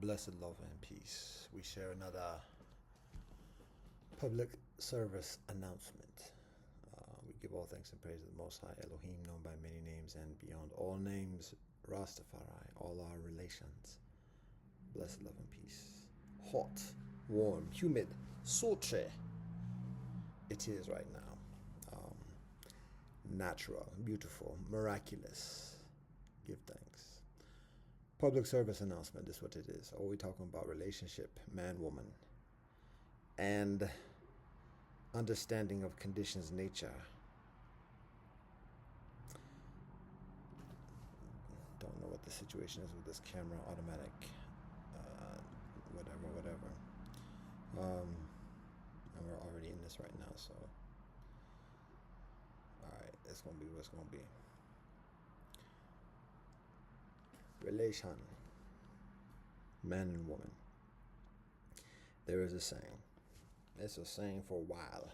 Blessed love and peace. We share another public service announcement. We give all thanks and praise to the Most High Elohim, known by many names and beyond all names, Rastafari, all our relations. Blessed love and peace. Hot, warm, humid, sultry. It is right now. Natural, beautiful, miraculous. Give thanks. Public service announcement, this is what it is. All we talking about relationship, man, woman, and understanding of conditions, nature. Don't know what the situation is with this camera, automatic, whatever. And we're already in this right now, so alright, it's gonna be what's gonna be. Relation, man and woman. There is a saying. It's a saying for a while,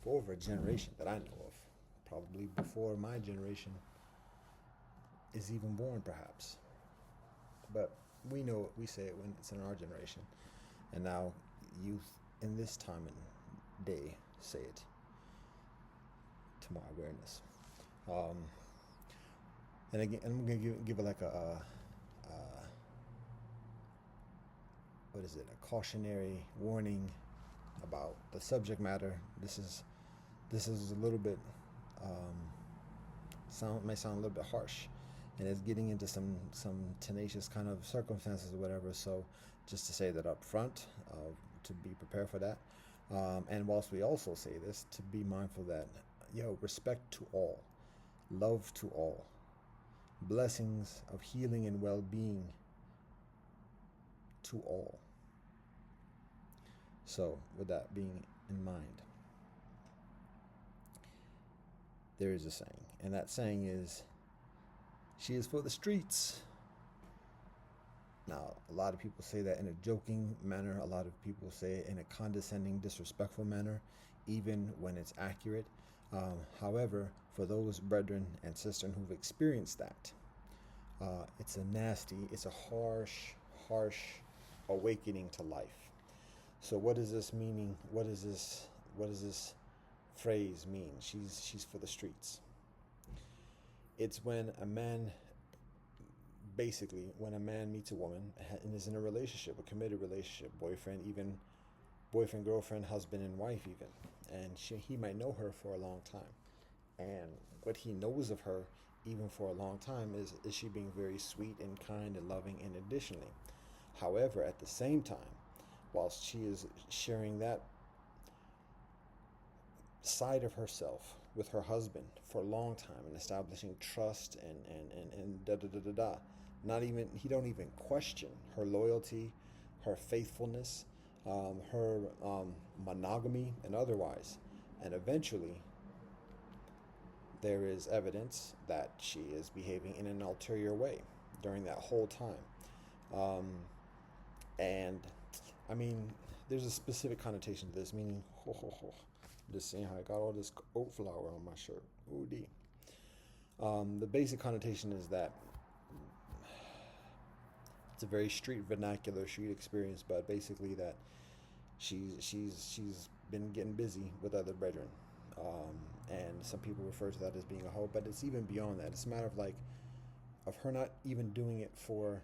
for over a generation that I know of, probably before my generation is even born, perhaps. But we know it, we say it when it's in our generation, and now youth in this time and day say it to my awareness. And again, I'm gonna give it like what is it? A cautionary warning about the subject matter. This is a little bit may sound a little bit harsh, and it's getting into some tenacious kind of circumstances or whatever. So just to say that up front, to be prepared for that. And whilst we also say this, to be mindful that respect to all, love to all, blessings of healing and well-being to all. So with that being in mind, there is a saying, and that saying is, she is for the streets. Now, a lot of people say that in a joking manner. A lot of people say it in a condescending, disrespectful manner, even when it's accurate. However, for those brethren and sisters who've experienced that, it's a harsh awakening to life. So what does this meaning? What does this phrase mean? She's for the streets. It's when a man meets a woman and is in a relationship, a committed relationship, boyfriend, girlfriend, husband and wife even, and he might know her for a long time, and what he knows of her even for a long time is she being very sweet and kind and loving. And additionally, however, at the same time, whilst she is sharing that side of herself with her husband for a long time and establishing trust and he don't even question her loyalty, her faithfulness, her monogamy and otherwise. And eventually there is evidence that she is behaving in an ulterior way during that whole time. And I mean, there's a specific connotation to this, meaning I'm just seeing how I got all this oat flour on my shirt. OD. The basic connotation is that it's a very street vernacular, street experience, but basically that she's been getting busy with other brethren, and some people refer to that as being a hoe, but it's even beyond that. It's a matter of her not even doing it for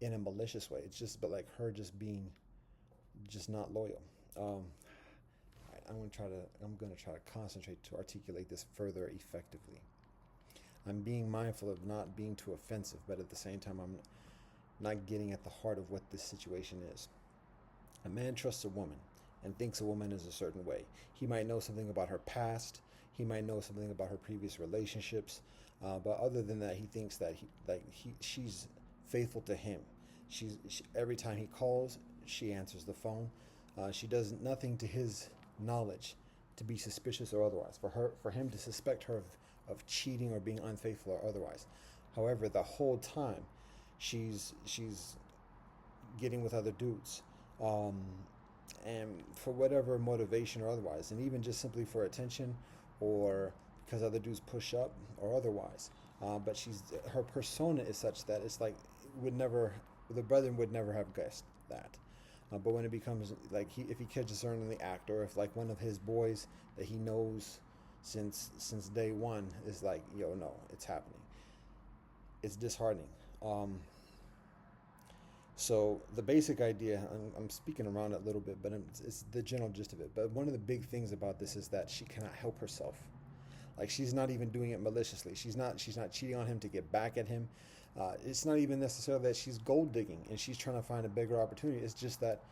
in a malicious way. It's just like her just being not loyal. I'm gonna try to concentrate to articulate this further effectively. I'm being mindful of not being too offensive, but at the same time, I'm not getting at the heart of what this situation is. A man trusts a woman and thinks a woman is a certain way. He might know something about her past. He might know something about her previous relationships. But other than that, he thinks that she's faithful to him. Every time he calls, she answers the phone. She does nothing to his knowledge to be suspicious or otherwise. For him to suspect her of cheating or being unfaithful or otherwise. However, the whole time, she's getting with other dudes, and for whatever motivation or otherwise, and even just simply for attention or because other dudes push up or otherwise. But her persona is such that it's like would never, the brethren would never have guessed that. But when it becomes like if he catches her in the act, or if like one of his boys that he knows since day one is like, yo, no, it's happening. It's disheartening. So the basic idea, I'm speaking around it a little bit, but it's the general gist of it. But one of the big things about this is that she cannot help herself. Like, she's not even doing it maliciously. She's not cheating on him to get back at him. It's not even necessarily that she's gold digging and she's trying to find a bigger opportunity. It's just that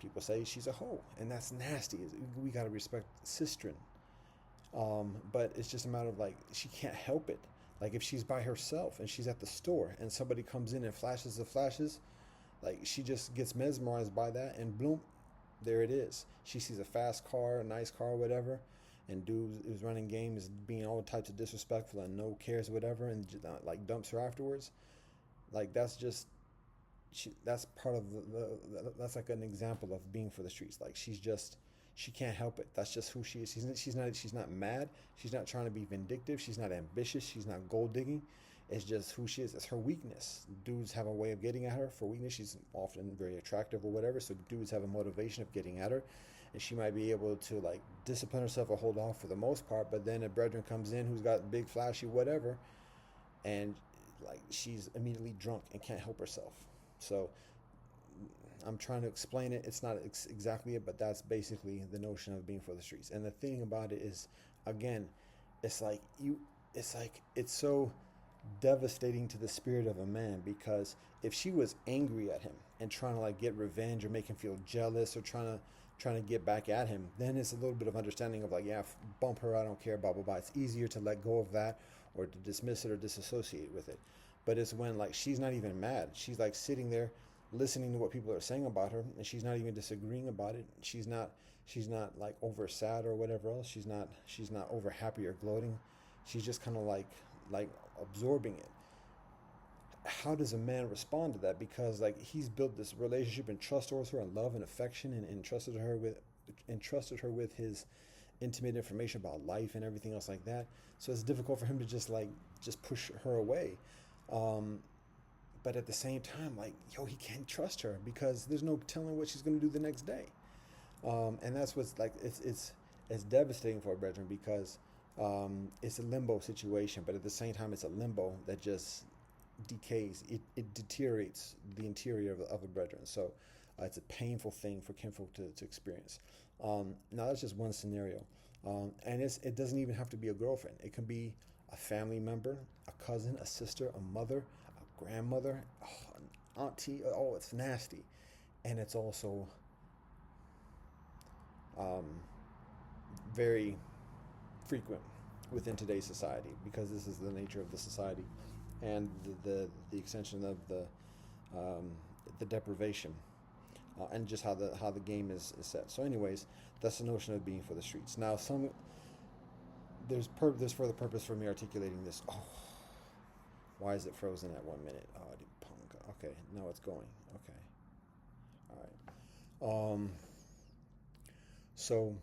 people say she's a hoe, and that's nasty. We gotta respect sistren. But it's just a matter of like, she can't help it. Like, if she's by herself and she's at the store and somebody comes in and flashes the flashes, like, she just gets mesmerized by that, and boom, there it is. She sees a fast car, a nice car, whatever, and dude who's running game is being all types of disrespectful and no cares, whatever, and like dumps her afterwards. Like, that's just, that's part of that's like an example of being for the streets. Like, she can't help it. That's just who she is. She's not mad. She's not trying to be vindictive. She's not ambitious. She's not gold digging. It's just who she is. It's her weakness. Dudes have a way of getting at her for weakness. She's often very attractive or whatever, so dudes have a motivation of getting at her, and she might be able to like discipline herself or hold off for the most part. But then a brethren comes in who's got big, flashy, whatever, and like she's immediately drunk and can't help herself. So I'm trying to explain it. It's not exactly it, but that's basically the notion of being for the streets. And the thing about it is, again, it's like it's so devastating to the spirit of a man, because if she was angry at him and trying to like get revenge or make him feel jealous or trying to get back at him, then it's a little bit of understanding of like, yeah, bump her, I don't care, blah blah blah. It's easier to let go of that or to dismiss it or disassociate with it. But it's when like she's not even mad, she's like sitting there listening to what people are saying about her, and she's not even disagreeing about it. She's not like over sad or whatever else. She's not over happy or gloating. She's just kind of like absorbing it. How does a man respond to that? Because like, he's built this relationship and trust towards her and love and affection, and entrusted her with his intimate information about life and everything else like that. So it's difficult for him to just push her away. But at the same time, like, yo, he can't trust her because there's no telling what she's going to do the next day. And that's what's like, it's devastating for a brethren, because it's a limbo situation, but at the same time, it's a limbo that just decays. It deteriorates the interior of a brethren. So it's a painful thing for kinfolk to experience. Now, that's just one scenario. And it doesn't even have to be a girlfriend. It can be a family member, a cousin, a sister, a mother, a grandmother, an auntie. Oh, it's nasty. And it's also very frequent within today's society, because this is the nature of the society and the extension of the deprivation, and just how the game is set. So anyways, that's the notion of being for the streets. Now, there's further purpose for me articulating this. Oh, why is it frozen at 1 minute? Oh, okay, now it's going. Okay, all right. So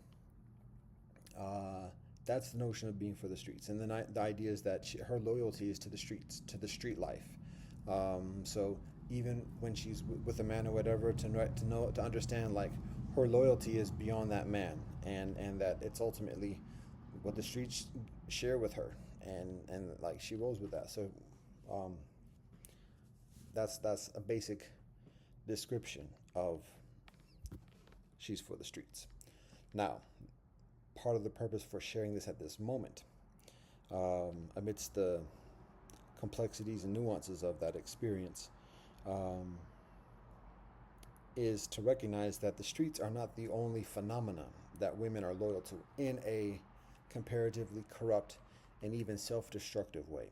that's the notion of being for the streets, and then the idea is that her loyalty is to the streets, to the street life. So even when she's with a man or whatever, to understand like her loyalty is beyond that man, and that it's ultimately what the streets share with her, and like she rolls with that. So that's a basic description of she's for the streets. Now, part of the purpose for sharing this at this moment, amidst the complexities and nuances of that experience, is to recognize that the streets are not the only phenomenon that women are loyal to in a comparatively corrupt and even self-destructive way.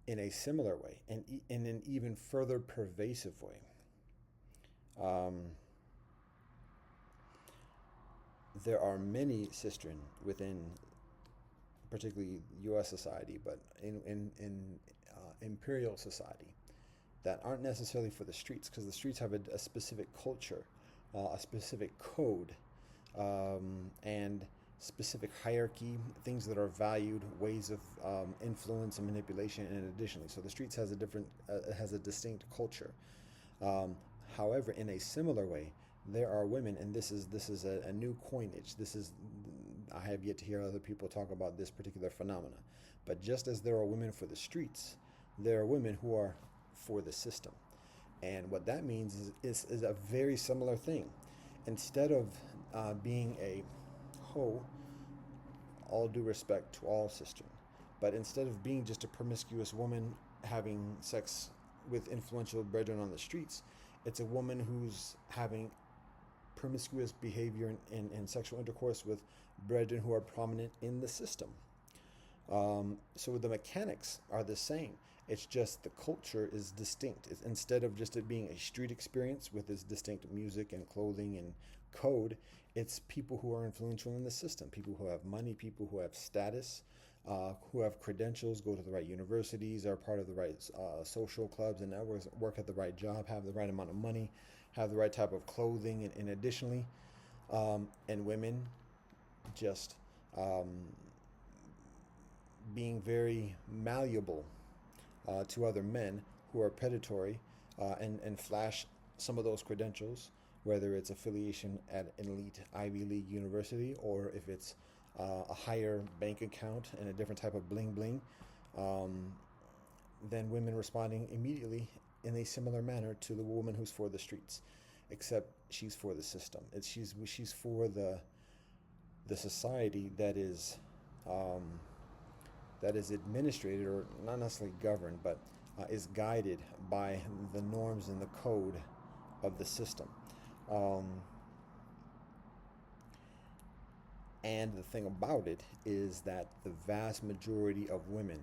In a similar way, and in an even further pervasive way. There are many sistren within, particularly U.S. society, but in imperial society, that aren't necessarily for the streets, because the streets have a specific culture, a specific code, and specific hierarchy, things that are valued, ways of influence and manipulation, and additionally, so the streets has a different, has a distinct culture. Um, However, in a similar way, there are women, and this is a new coinage. This is I have yet to hear other people talk about this particular phenomena. But just as there are women for the streets, there are women who are for the system. And what that means is a very similar thing. Instead of being a hoe, all due respect to all sisters, but instead of being just a promiscuous woman having sex with influential brethren on the streets, it's a woman who's having promiscuous behavior and sexual intercourse with brethren who are prominent in the system. So the mechanics are the same. It's just the culture is distinct. Instead of just it being a street experience with its distinct music and clothing and code, it's people who are influential in the system, people who have money, people who have status, who have credentials, go to the right universities, are part of the right social clubs and networks, work at the right job, have the right amount of money, have the right type of clothing, and additionally, and women just being very malleable to other men who are predatory and flash some of those credentials, whether it's affiliation at an elite Ivy League university or if it's a higher bank account and a different type of bling bling, um, then women responding immediately in a similar manner to the woman who's for the streets, except she's for the system. She's for the society um, that is administrated or not necessarily governed, but is guided by the norms and the code of the system. Um, and the thing about it is that the vast majority of women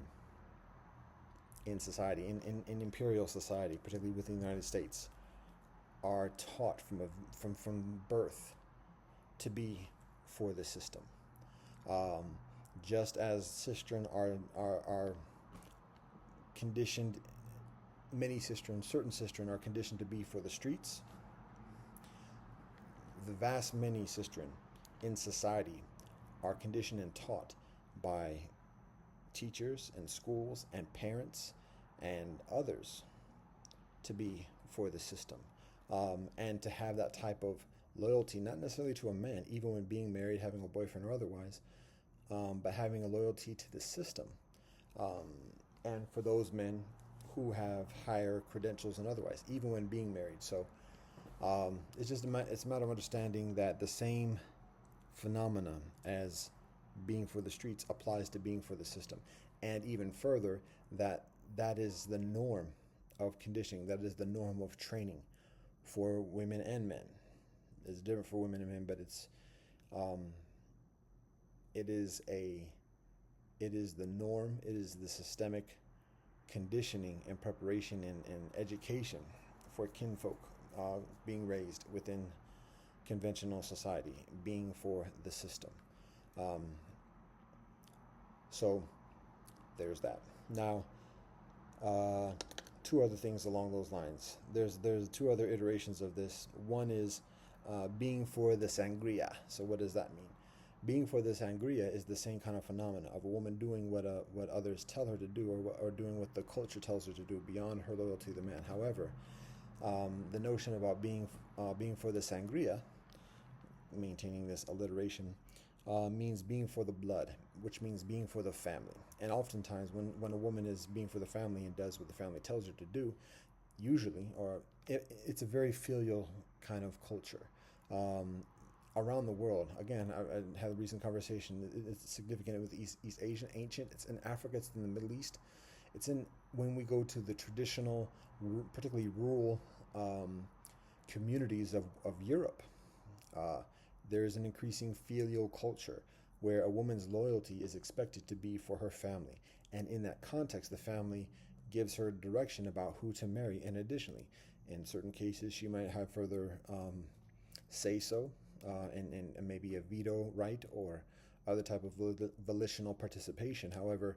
in society, in imperial society, particularly within the United States, are taught from birth to be for the system. Um, just as sistren are conditioned, certain sistren are conditioned to be for the streets, the vast many sistren in society are conditioned and taught by teachers and schools and parents and others to be for the system, and to have that type of loyalty, not necessarily to a man, even when being married, having a boyfriend or otherwise, but having a loyalty to the system. Um, and for those men who have higher credentials and otherwise, even when being married. So it's a matter of understanding that the same phenomenon as being for the streets applies to being for the system, and even further, that is the norm of conditioning, that is the norm of training for women and men. It's different for women and men, but um, it is the norm, it is the systemic conditioning and preparation and education for kinfolk being raised within conventional society, being for the system. Um, so there's that. Now, two other things along those lines. There's two other iterations of this. One is being for the sangria. So what does that mean? Being for the sangria is the same kind of phenomena of a woman doing what others tell her to do, or doing what the culture tells her to do beyond her loyalty to the man. However, the notion about being for the sangria, maintaining this alliteration, means being for the blood, which means being for the family. And oftentimes, when a woman is being for the family and does what the family tells her to do, usually, it's a very filial kind of culture. Around the world, again, I had a recent conversation. It's significant with East Asian, ancient. It's in Africa. It's in the Middle East. It's in when we go to the traditional, particularly rural communities of Europe. There is an increasing filial culture where a woman's loyalty is expected to be for her family. And in that context, the family gives her direction about who to marry. And additionally, in certain cases, she might have further say-so and maybe a veto right or other type of volitional participation. However,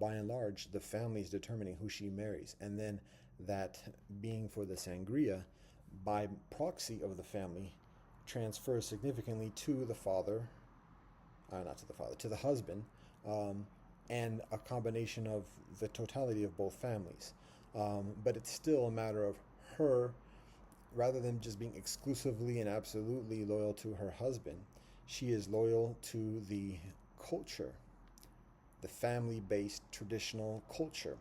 by and large, the family is determining who she marries. And then that being for the sangria, by proxy of the family, transfers significantly to the father not to the father, to the husband, um, and a combination of the totality of both families. But it's still a matter of her, rather than just being exclusively and absolutely loyal to her husband, she is loyal to the culture, the family based traditional culture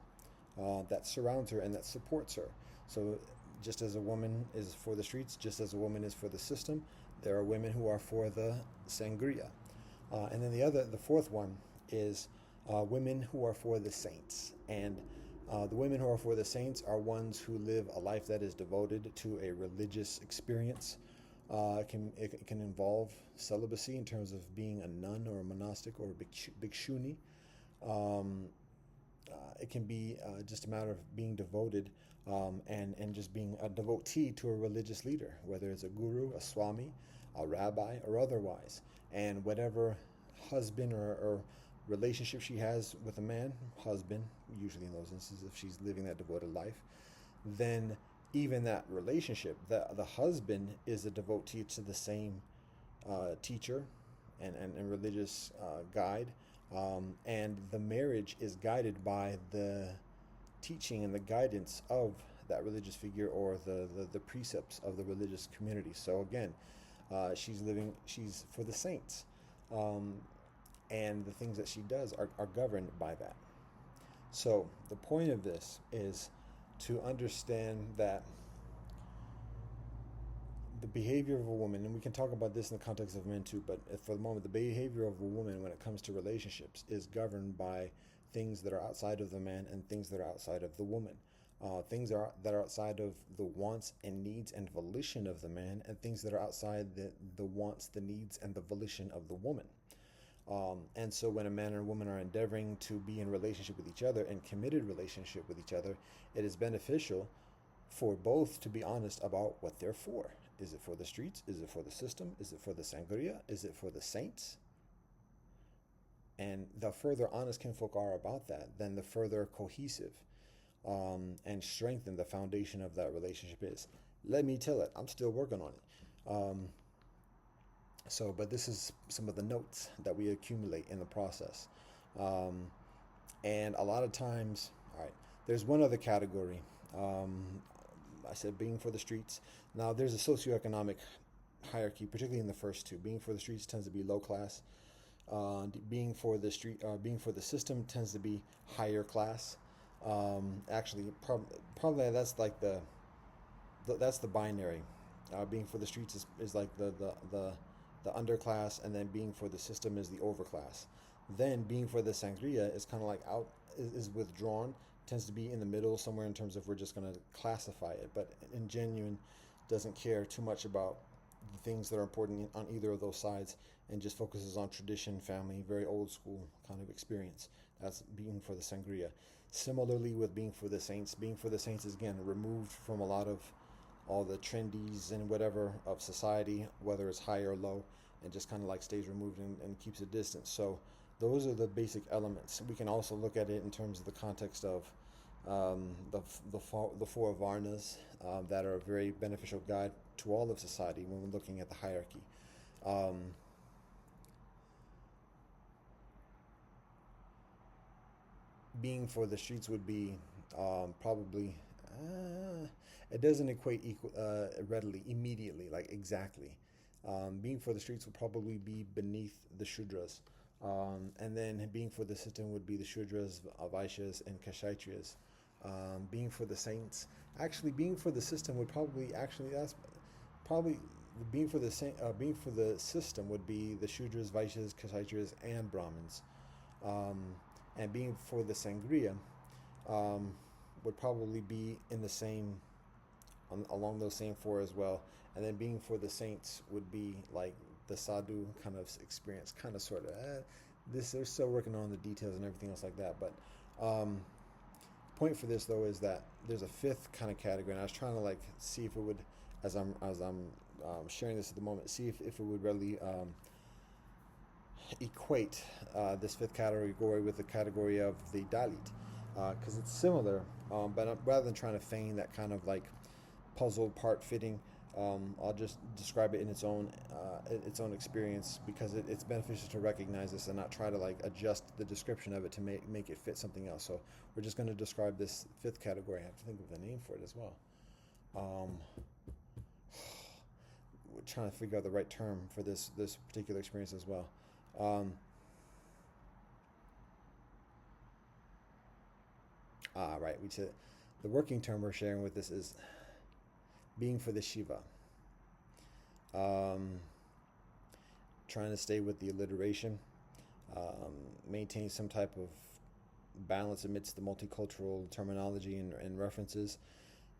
that surrounds her and that supports her. So, just as a woman is for the streets, just as a woman is for the system, there are women who are for the sangria. And then the fourth one is women who are for the saints. And the women who are for the saints are ones who live a life that is devoted to a religious experience. It can involve celibacy in terms of being a nun or a monastic or a bhikshuni. Um, it can be just a matter of being devoted and just being a devotee to a religious leader, whether it's a guru, a swami, a rabbi, or otherwise. And whatever husband or relationship she has with a man, husband, usually in those instances, if she's living that devoted life, then even that relationship, the husband is a devotee to the same teacher and religious guide, and the marriage is guided by the teaching and the guidance of that religious figure or the precepts of the religious community. So again, she's for the saints, and the things that she does are governed by that. So the point of this is to understand that the behavior of a woman, and we can talk about this in the context of men too, but for the moment, the behavior of a woman when it comes to relationships is governed by things that are outside of the man and things that are outside of the woman. Things that are outside of the wants and needs and volition of the man, and things that are outside the wants, the needs, and the volition of the woman. And so when a man and a woman are endeavoring to be in relationship with each other and committed relationship with each other, it is beneficial for both to be honest about what they're for. Is it for the streets? Is it for the system? Is it for the sangria? Is it for the saints? And the further honest kinfolk are about that, then the further cohesive and strengthened the foundation of that relationship is. Let me tell it, I'm still working on it. But this is some of the notes that we accumulate in the process. And a lot of times, all right, there's one other category. I said being for the streets. Now, there's a socioeconomic hierarchy, particularly in the first two. Being for the streets tends to be low class. Being for the system tends to be higher class. Probably that's the binary. Being for the streets is like the underclass, and then being for the system is the overclass. Then being for the sangria is kind of like is withdrawn, tends to be in the middle somewhere in terms of we're just going to classify it, but in genuine doesn't care too much about the things that are important on either of those sides and just focuses on tradition, family, very old school kind of experience. That's being for the sangria. Similarly with being for the saints is again removed from a lot of all the trendies and whatever of society, whether it's high or low, and just kind of like stays removed and keeps a distance. So those are the basic elements. We can also look at it in terms of the context of the four varnas that are a very beneficial guide to all of society when we're looking at the hierarchy. Being for the streets would be probably it doesn't equate readily, immediately, like exactly. Being for the streets would probably be beneath the Shudras. And then being for the system would be the Shudras, Vaishyas, and Kshatriyas. Being for the saints, being for the system would that's probably being for the system would be the Shudras, Vaishyas, Kshatriyas, and Brahmins. And being for the sangria would probably be in the same along those same four as well. And then being for the saints would be like the sadhu kind of experience, kind of sort of. They're still working on the details and everything else like that. But point for this though is that there's a fifth kind of category, and I was trying to like see if it would, as I'm sharing this at the moment, see if it would really equate this fifth category with the category of the Dalit, because it's similar, but rather than trying to feign that kind of like puzzle part fitting, I'll just describe it in its own experience because it's beneficial to recognize this and not try to like adjust the description of it to make it fit something else. So we're just going to describe this fifth category. I have to think of the name for it as well. Um, we're trying to figure out the right term for this particular experience as well. Um, right. We said the working term we're sharing with this is being for the Shiva. Um, Trying to stay with the alliteration, maintain some type of balance amidst the multicultural terminology and references.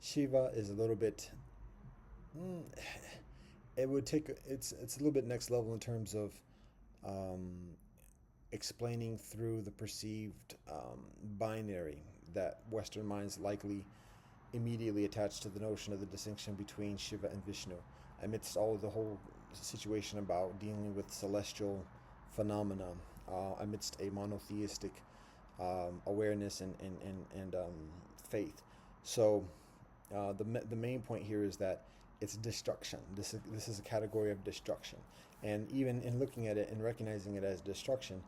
Shiva is a little bit. Mm, it would take it's a little bit next level in terms of um, explaining through the perceived binary that Western minds likely immediately attach to the notion of the distinction between Shiva and Vishnu, amidst all of the whole situation about dealing with celestial phenomena, amidst a monotheistic awareness and faith. So the main point here is that it's destruction. This is a category of destruction, and even in looking at it and recognizing it as destruction,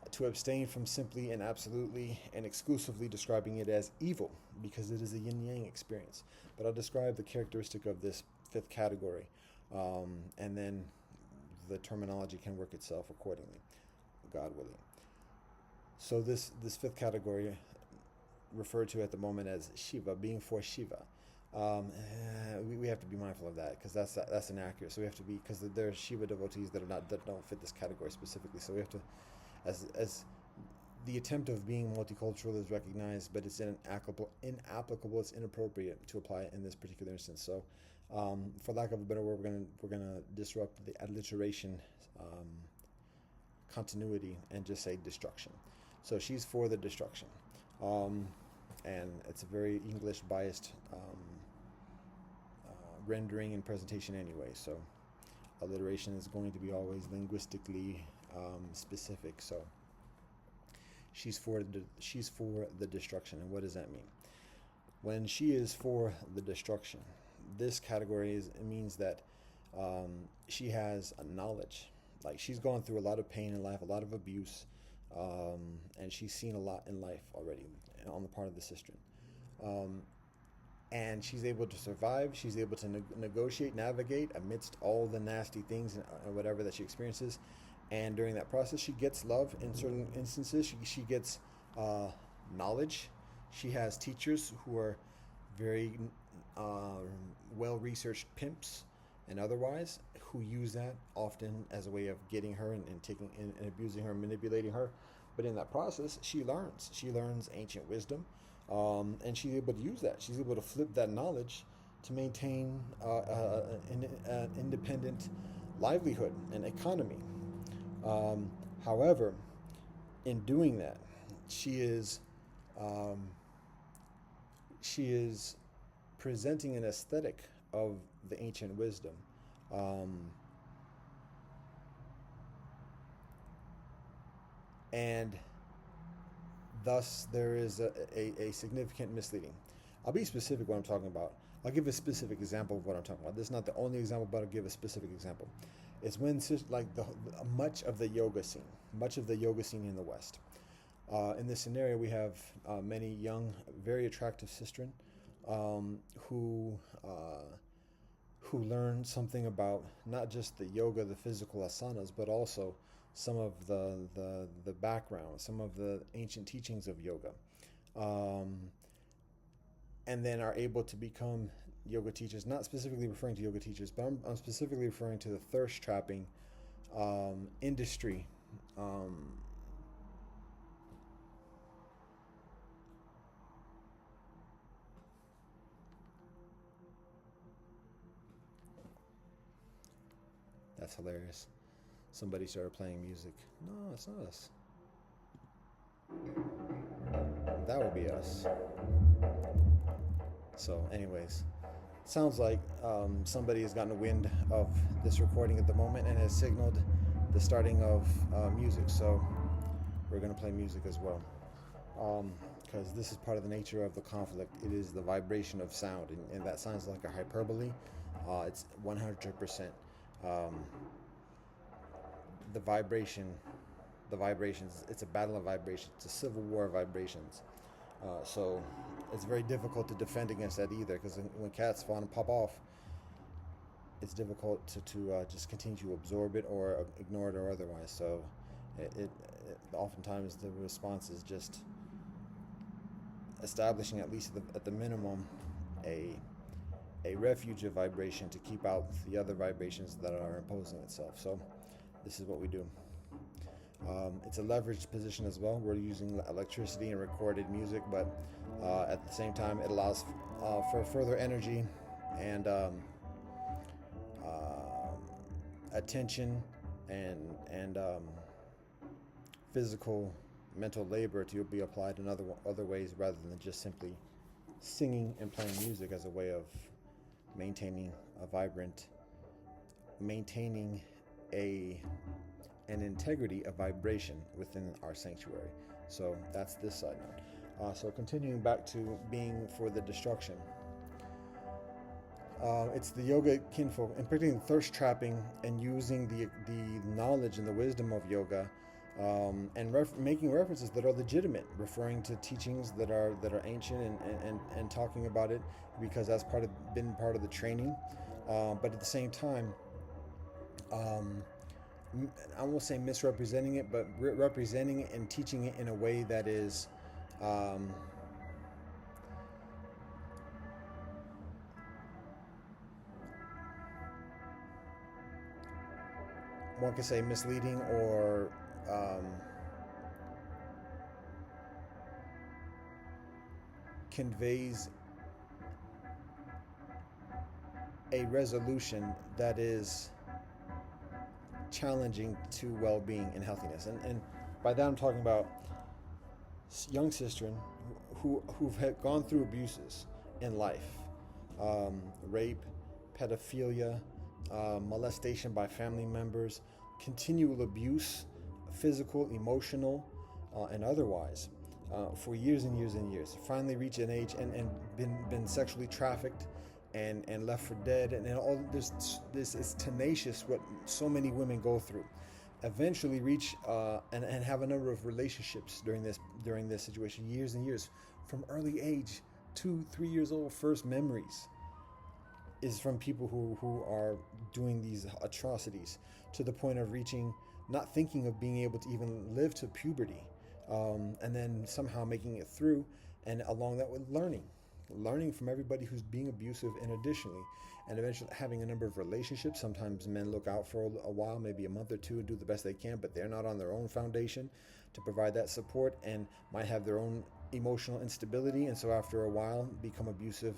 to abstain from simply and absolutely and exclusively describing it as evil, because it is a yin yang experience. But I'll describe the characteristic of this fifth category, and then the terminology can work itself accordingly, God willing. So this fifth category, referred to at the moment as Shiva, being for Shiva. We have to be mindful of that because that's inaccurate. So we have to be, because there are Shiva devotees that don't fit this category specifically. So we have to, as the attempt of being multicultural is recognized, but it's inapplicable, it's inappropriate to apply it in this particular instance. So, for lack of a better word, we're gonna disrupt the alliteration continuity and just say destruction. So she's for the destruction, and it's a very English biased rendering and presentation anyway. So alliteration is going to be always linguistically specific. So she's for the destruction. And what does that mean? When she is for the destruction, this category it means that she has a knowledge. Like, she's gone through a lot of pain in life, a lot of abuse, and she's seen a lot in life already on the part of the sister. And she's able to survive. She's able to negotiate, navigate amidst all the nasty things and whatever that she experiences. And during that process, she gets love in certain instances. She gets knowledge. She has teachers who are very well-researched pimps and otherwise, who use that often as a way of getting her and taking and abusing her, manipulating her. But in that process, she learns. She learns ancient wisdom, and she's able to use that. She's able to flip that knowledge to maintain an independent livelihood and economy. However, in doing that, she is presenting an aesthetic of the ancient wisdom. And thus there is a significant misleading. I'll be specific what I'm talking about. I'll give a specific example of what I'm talking about. This is not the only example, but I'll give a specific example. It's when much of the yoga scene in the West. In this scenario, we have many young, very attractive sistren who learn something about not just the yoga, the physical asanas, but also some of the background, some of the ancient teachings of yoga, and then are able to become yoga teachers. Not specifically referring to yoga teachers, but I'm specifically referring to the thirst trapping industry. That's hilarious. Somebody started playing music. No, it's not us. That would be us. So, anyways, sounds like somebody has gotten a wind of this recording at the moment and has signaled the starting of music. So, we're going to play music as well. Because this is part of the nature of the conflict. It is the vibration of sound, and that sounds like a hyperbole. It's 100%. Um, the vibration, the vibrations. It's a battle of vibrations. It's a civil war of vibrations. So it's very difficult to defend against that either, because when cats fall and pop off, it's difficult to just continue to absorb it or ignore it or otherwise. So it oftentimes the response is just establishing, at least at the minimum, a a refuge of vibration to keep out the other vibrations that are imposing itself. So this is what we do. It's a leveraged position as well. We're using electricity and recorded music, but at the same time, it allows for further energy and attention and physical, mental labor to be applied in other ways rather than just simply singing and playing music as a way of maintaining a vibrant, maintaining an integrity of vibration within our sanctuary. So that's this side note. So continuing back to being for the destruction. It's the yoga kinfolk, and particularly thirst trapping and using the knowledge and the wisdom of yoga, and making references that are legitimate, referring to teachings that are ancient and talking about it because that's been part of the training. But at the same time, I won't say misrepresenting it, but representing it and teaching it in a way that is one could say misleading or conveys a resolution that is challenging to well-being and healthiness. And by that I'm talking about young sistren who've gone through abuses in life, rape, pedophilia, molestation by family members, continual abuse, physical, emotional, and otherwise, for years and years and years. Finally reach an age and been sexually trafficked and left for dead, and all this is tenacious what so many women go through. Eventually reach and have a number of relationships during this situation, years and years, from early age, 2-3 years old. First memories is from people who are doing these atrocities, to the point of reaching, not thinking of being able to even live to puberty, and then somehow making it through, and along that with learning from everybody who's being abusive, and additionally, and eventually having a number of relationships. Sometimes men look out for a while, maybe a month or two, and do the best they can, but they're not on their own foundation to provide that support, and might have their own emotional instability, and so after a while become abusive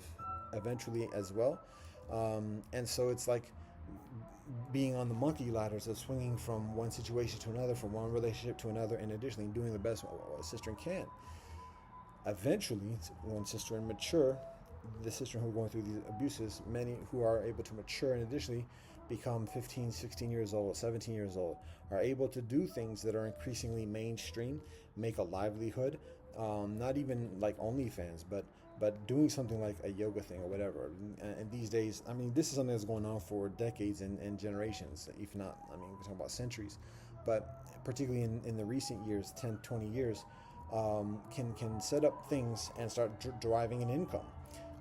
eventually as well. And so it's like being on the monkey ladders of swinging from one situation to another, from one relationship to another, and additionally doing the best a sister can. Eventually, when sister mature, the sister who are going through these abuses, many who are able to mature and additionally become 15, 16 years old, 17 years old, are able to do things that are increasingly mainstream, make a livelihood, not even like OnlyFans, but doing something like a yoga thing or whatever. And these days, I mean, this is something that's going on for decades and generations, if not, I mean, we're talking about centuries. But particularly in the recent years, 10, 20 years, can set up things and start deriving an income,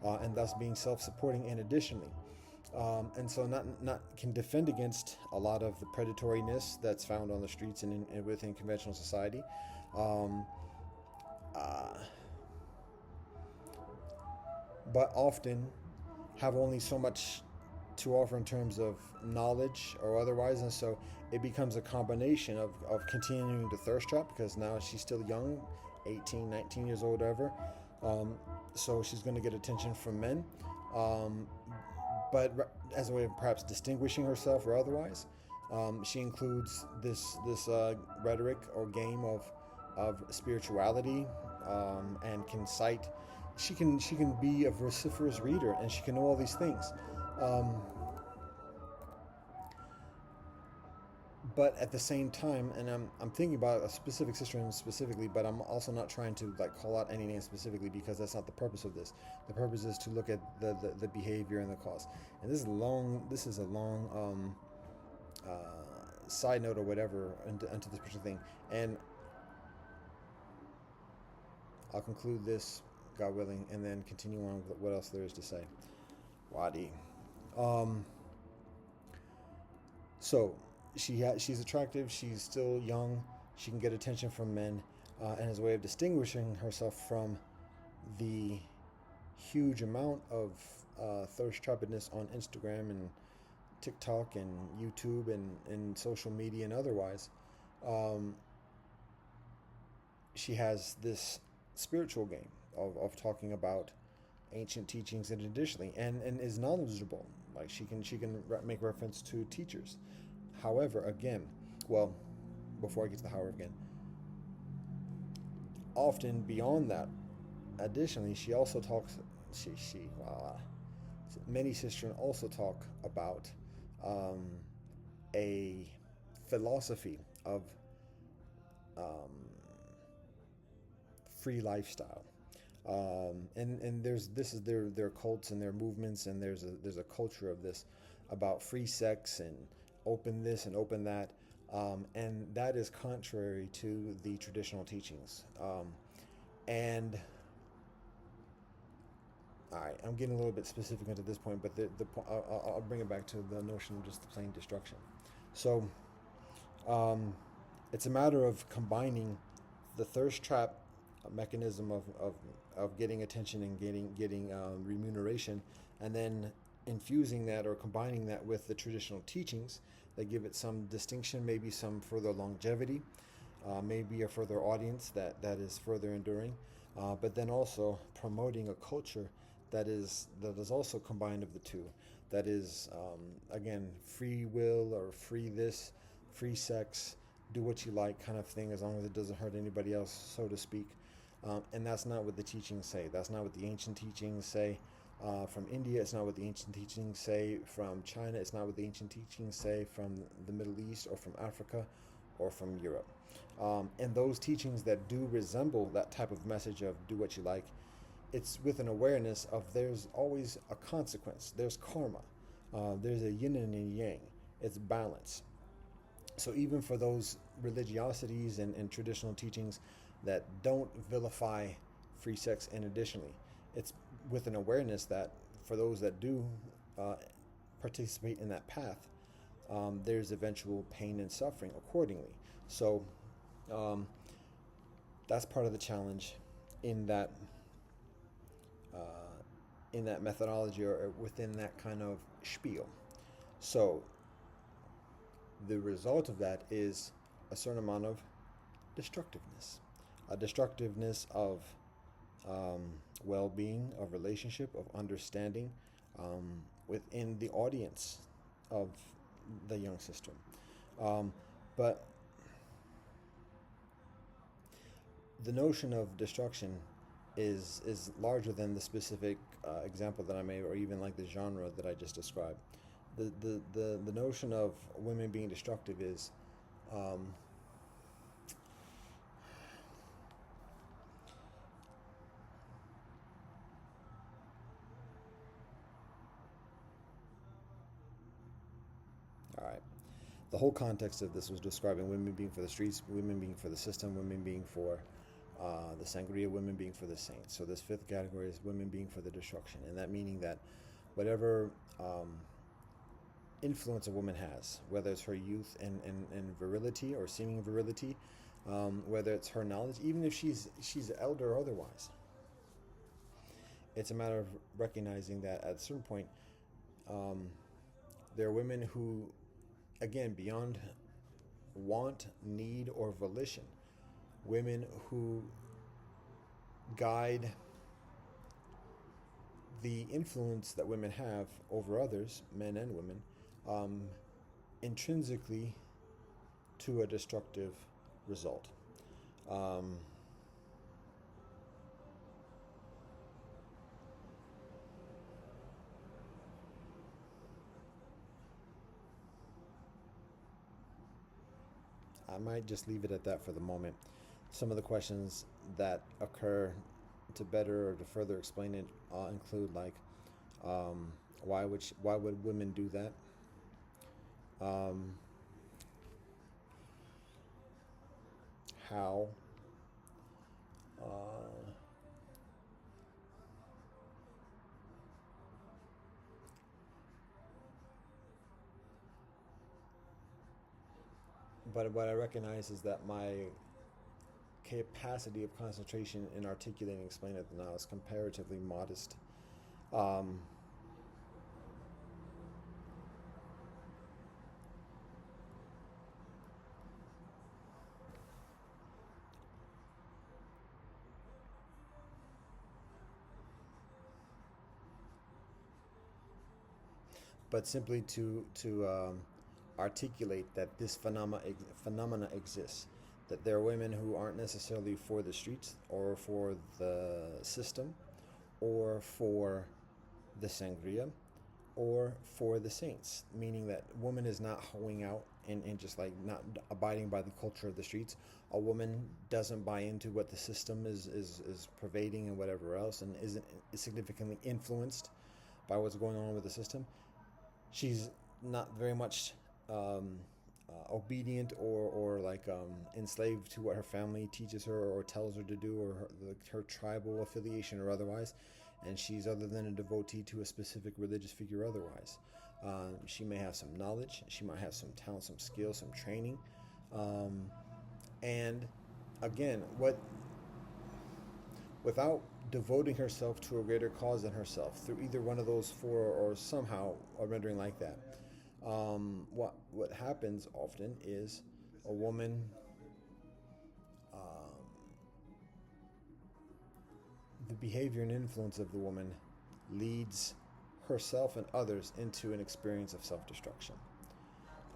and thus being self-supporting, and additionally. And so not can defend against a lot of the predatoriness that's found on the streets and within conventional society. But often have only so much to offer in terms of knowledge or otherwise, and so it becomes a combination of continuing to thirst trap, because now she's still young, 18, 19 years old, whatever, so she's going to get attention from men, but as a way of perhaps distinguishing herself or otherwise, she includes this rhetoric or game of spirituality, and can cite. She can be a vociferous reader, and she can know all these things. but at the same time, and I'm thinking about a specific sister specifically, but I'm also not trying to like call out any name specifically because that's not the purpose of this. The purpose is to look at the behavior and the cause. And this is long. This is a long side note or whatever into this particular thing. And I'll conclude this, God willing, and then continue on with what else there is to say. Wadi. Um, so she's attractive. She's still young. She can get attention from men, and as a way of distinguishing herself from the huge amount of thirst trappedness on Instagram and TikTok and YouTube and social media and otherwise, um, she has this spiritual game of talking about ancient teachings and additionally and is knowledgeable. Like she can make reference to teachers. However, again, well, before I get to the however again, often beyond that, additionally, she also talks. Many sisters also talk about um, a philosophy of um, free lifestyle. And there's this is their cults and their movements, and there's a culture of this about free sex and open this and open that, and that is contrary to the traditional teachings. And all right, I'm getting a little bit specific at this point, but I'll bring it back to the notion of just the plain destruction. So um, it's a matter of combining the thirst trap mechanism of getting attention and getting remuneration, and then infusing that or combining that with the traditional teachings that give it some distinction, maybe some further longevity, maybe a further audience that is further enduring, but then also promoting a culture that is also combined of the two. That is again free will or free this, free sex, do what you like kind of thing, as long as it doesn't hurt anybody else, so to speak. And that's not what the teachings say. That's not what the ancient teachings say from India. It's not what the ancient teachings say from China. It's not what the ancient teachings say from the Middle East or from Africa or from Europe. And those teachings that do resemble that type of message of do what you like, it's with an awareness of there's always a consequence. There's karma. There's a yin and a yang. It's balance. So even for those religiosities and traditional teachings that don't vilify free sex, and additionally, it's with an awareness that for those that do uh, participate in that path, there's eventual pain and suffering accordingly. So um, that's part of the challenge in that uh, in that methodology or within that kind of spiel. So the result of that is a certain amount of destructiveness, a destructiveness of um, well-being, of relationship, of understanding within the audience of the young sister. But the notion of destruction is larger than the specific example that I made, or even like the genre that I just described. The notion of women being destructive is um, all right. The whole context of this was describing women being for the streets, women being for the system, women being for the sangria, women being for the saints. So this fifth category is women being for the destruction, and that meaning that whatever influence a woman has, whether it's her youth and virility or seeming virility, whether it's her knowledge, even if she's elder or otherwise, it's a matter of recognizing that at a certain point, um, there are women who, again, beyond want, need, or volition, women who guide the influence that women have over others, men and women, um, intrinsically to a destructive result. Um, I might just leave it at that for the moment. Some of the questions that occur to better or to further explain it include like, um, why would women do that? Um, how? Uh, but what I recognize is that my capacity of concentration in articulating and explaining it now is comparatively modest. Um, but simply to articulate that this phenomena exists, that there are women who aren't necessarily for the streets or for the system or for the sangria or for the saints, meaning that woman is not hoeing out and just like not abiding by the culture of the streets. A woman doesn't buy into what the system is pervading and whatever else, and isn't significantly influenced by what's going on with the system. She's not very much obedient or like enslaved to what her family teaches her or tells her to do, or her tribal affiliation or otherwise. And she's other than a devotee to a specific religious figure otherwise. She may have some knowledge, she might have some talent, some skill, some training. Um, and again, without devoting herself to a greater cause than herself through either one of those four or somehow a rendering like that. What happens often is a woman, um, the behavior and influence of the woman leads herself and others into an experience of self-destruction.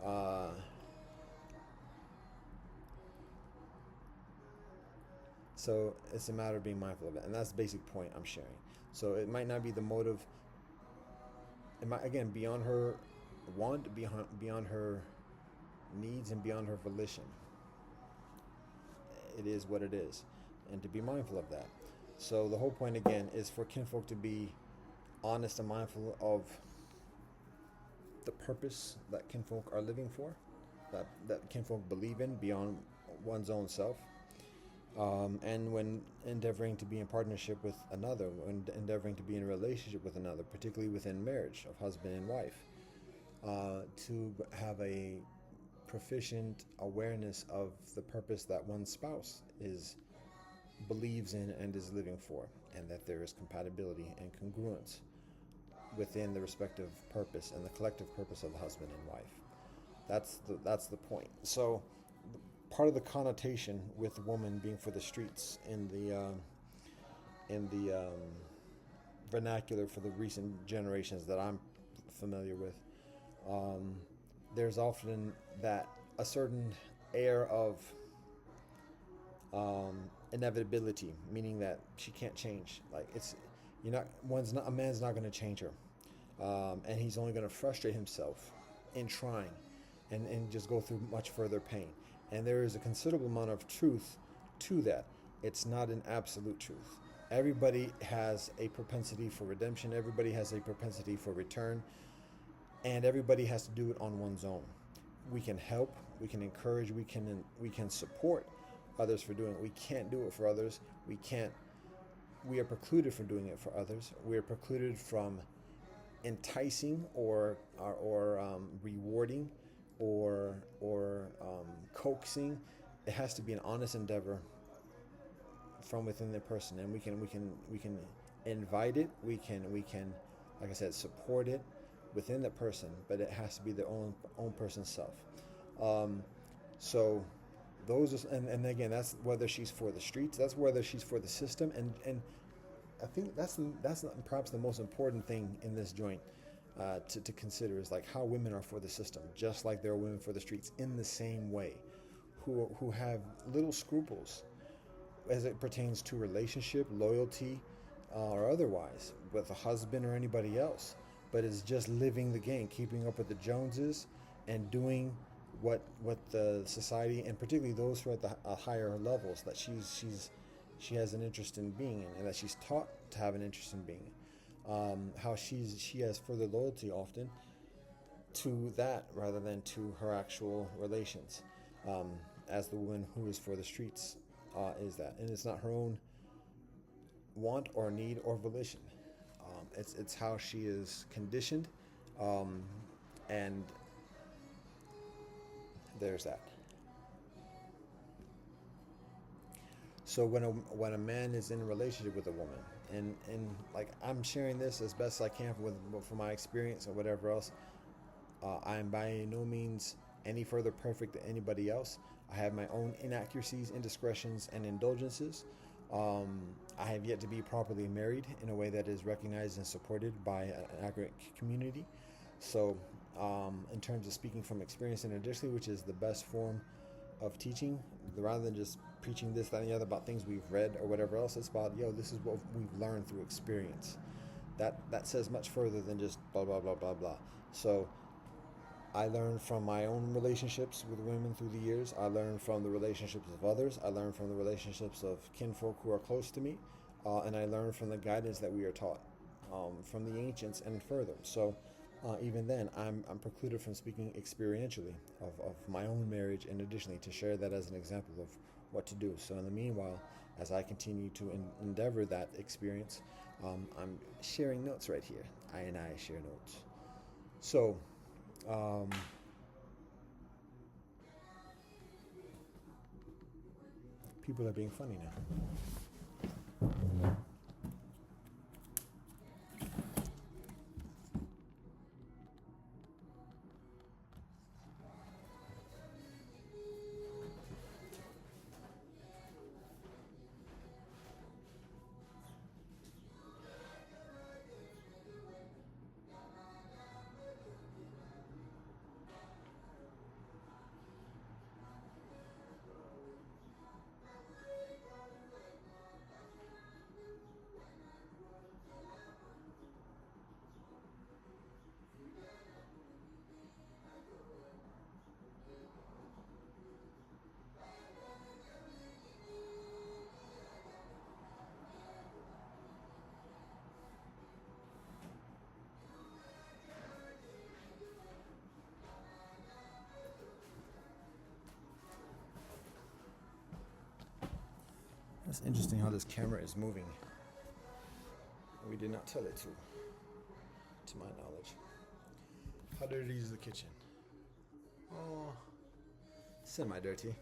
Uh, so it's a matter of being mindful of it, and that's the basic point I'm sharing. So it might not be the motive. It might again beyond her want, beyond her needs, and beyond her volition. It is what it is, and to be mindful of that. So the whole point again is for kinfolk to be honest and mindful of the purpose that kinfolk are living for, that kinfolk believe in beyond one's own self. And when endeavoring to be in partnership with another, when endeavoring to be in a relationship with another, particularly within marriage of husband and wife, to have a proficient awareness of the purpose that one's spouse is believes in and is living for, and that there is compatibility and congruence within the respective purpose and the collective purpose of the husband and wife. That's the point. So part of the connotation with woman being for the streets in the vernacular for the recent generations that I'm familiar with, um, there's often that a certain air of inevitability, meaning that she can't change. Like it's you're not one's not a man's not going to change her, and he's only going to frustrate himself in trying, and just go through much further pain. And there is a considerable amount of truth to that. It's not an absolute truth. Everybody has a propensity for redemption. Everybody has a propensity for return, and everybody has to do it on one's own. We can help, we can encourage, we can support others for doing it. We can't do it for others. We can't. We are precluded from doing it for others. We are precluded from enticing or rewarding or coaxing. It has to be an honest endeavor from within the person, and we can invite it. We can, like I said, support it within the person, but it has to be their own person's self. Um, so those are, and again, that's whether she's for the streets, that's whether she's for the system, and I think that's perhaps the most important thing in this joint to consider is like how women are for the system, just like there are women for the streets in the same way, who have little scruples as it pertains to relationship, loyalty, or otherwise, with a husband or anybody else, but is just living the game, keeping up with the Joneses, and doing what the society, and particularly those who are at the higher levels, that she has an interest in being in, and that she's taught to have an interest in being. How she has further loyalty often to that rather than to her actual relations, um, as the woman who is for the streets, is that, and it's not her own want or need or volition. It's how she is conditioned, um, and there's that. So when a man is in a relationship with a woman, and like, I'm sharing this as best I can with from my experience or whatever else. I am by no means any further perfect than anybody else. I have my own inaccuracies, indiscretions, and indulgences. Um, I have yet to be properly married in a way that is recognized and supported by an accurate community. So, in terms of speaking from experience, and additionally, which is the best form of teaching, rather than just preaching this, that, and the other about things we've read or whatever else, it's about, this is what we've learned through experience. That says much further than just blah blah blah blah blah. So I learned from my own relationships with women through the years. I learned from the relationships of others. I learned from the relationships of kinfolk who are close to me. And I learned from the guidance that we are taught, from the ancients and further. So even then, I'm precluded from speaking experientially of my own marriage, and additionally to share that as an example of what to do. So in the meanwhile, as I continue to endeavor that experience, I'm sharing notes right here. I and I share notes. So, um, people are being funny now. It's interesting how this camera is moving. We did not tell it to my knowledge. How dirty is the kitchen? Oh, semi-dirty.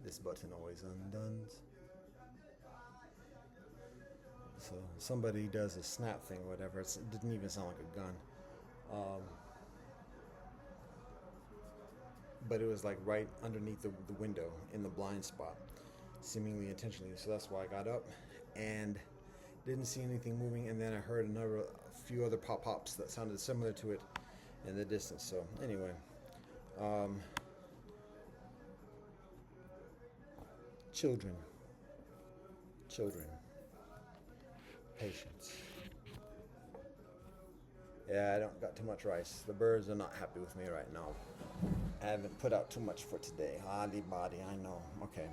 This button always undone. So somebody does a snap thing or whatever. It didn't even sound like a gun. Um, but it was like right underneath the window in the blind spot, seemingly intentionally. So that's why I got up and didn't see anything moving, and then I heard a few other pop-pops that sounded similar to it in the distance. So anyway, um, children, patience. Yeah, I don't got too much rice. The birds are not happy with me right now. I haven't put out too much for today. Oddly body, I know. Okay.